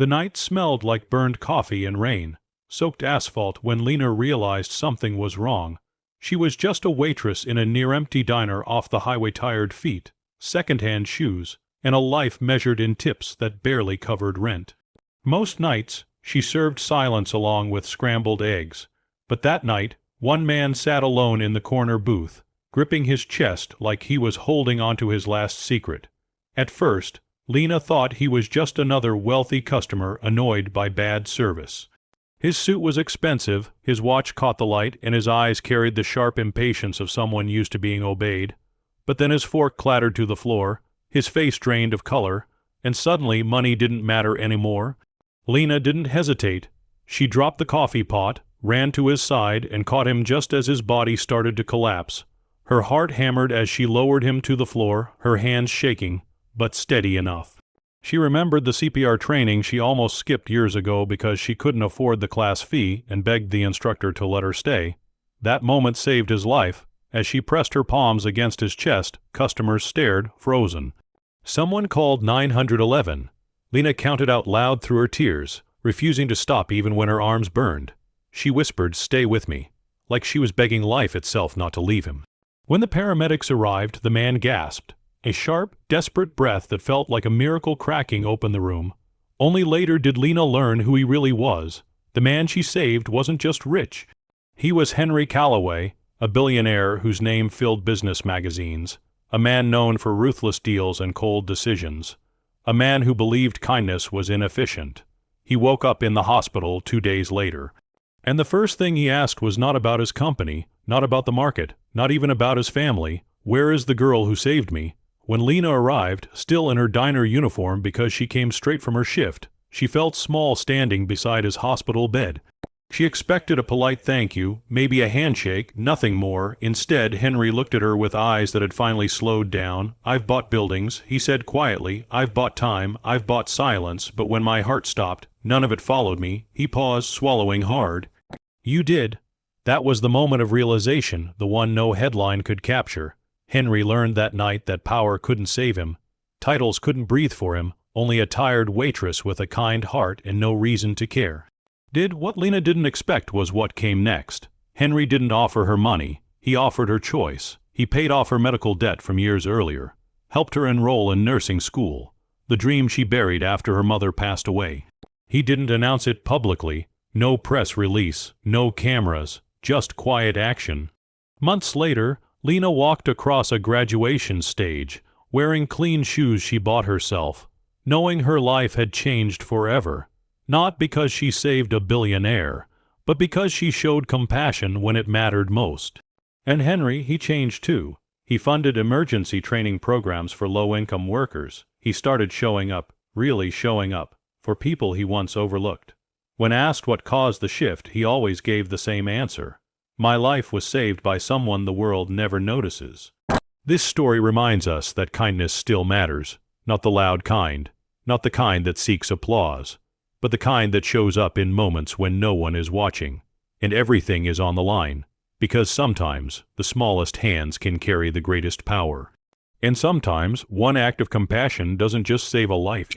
The night smelled like burned coffee and rain, soaked asphalt when Lena realized something was wrong. She was just a waitress in a near-empty diner off the highway, tired feet, second-hand shoes, and a life measured in tips that barely covered rent. Most nights, she served silence along with scrambled eggs, but that night, one man sat alone in the corner booth, gripping his chest like he was holding onto his last secret. At first, Lena thought he was just another wealthy customer annoyed by bad service. His suit was expensive, his watch caught the light, and his eyes carried the sharp impatience of someone used to being obeyed. But then his fork clattered to the floor, his face drained of color, and suddenly money didn't matter anymore. Lena didn't hesitate. She dropped the coffee pot, ran to his side, and caught him just as his body started to collapse. Her heart hammered as she lowered him to the floor, her hands shaking, but steady enough. She remembered the CPR training she almost skipped years ago because she couldn't afford the class fee and begged the instructor to let her stay. That moment saved his life. As she pressed her palms against his chest, customers stared, frozen. Someone called 911. Lena counted out loud through her tears, refusing to stop even when her arms burned. She whispered, "Stay with me," like she was begging life itself not to leave him. When the paramedics arrived, the man gasped. A sharp, desperate breath that felt like a miracle cracking opened the room. Only later did Lena learn who he really was. The man she saved wasn't just rich. He was Henry Calloway, a billionaire whose name filled business magazines, a man known for ruthless deals and cold decisions, a man who believed kindness was inefficient. He woke up in the hospital 2 days later. And the first thing he asked was not about his company, not about the market, not even about his family. "Where is the girl who saved me?" When Lena arrived, still in her diner uniform because she came straight from her shift, she felt small standing beside his hospital bed. She expected a polite thank you, maybe a handshake, nothing more. Instead, Henry looked at her with eyes that had finally slowed down. "I've bought buildings," he said quietly. "I've bought time, I've bought silence, but when my heart stopped, none of it followed me." He paused, swallowing hard. "You did." That was the moment of realization, the one no headline could capture. Henry learned that night that power couldn't save him. Titles couldn't breathe for him, only a tired waitress with a kind heart and no reason to care. What Lena didn't expect was what came next. Henry didn't offer her money. He offered her choice. He paid off her medical debt from years earlier, helped her enroll in nursing school, the dream she buried after her mother passed away. He didn't announce it publicly. No press release, no cameras, just quiet action. Months later, Lena walked across a graduation stage, wearing clean shoes she bought herself, knowing her life had changed forever. Not because she saved a billionaire, but because she showed compassion when it mattered most. And Henry, he changed too. He funded emergency training programs for low-income workers. He started showing up, really showing up, for people he once overlooked. When asked what caused the shift, he always gave the same answer. "My life was saved by someone the world never notices." This story reminds us that kindness still matters, not the loud kind, not the kind that seeks applause, but the kind that shows up in moments when no one is watching, and everything is on the line, because sometimes the smallest hands can carry the greatest power. And sometimes one act of compassion doesn't just save a life,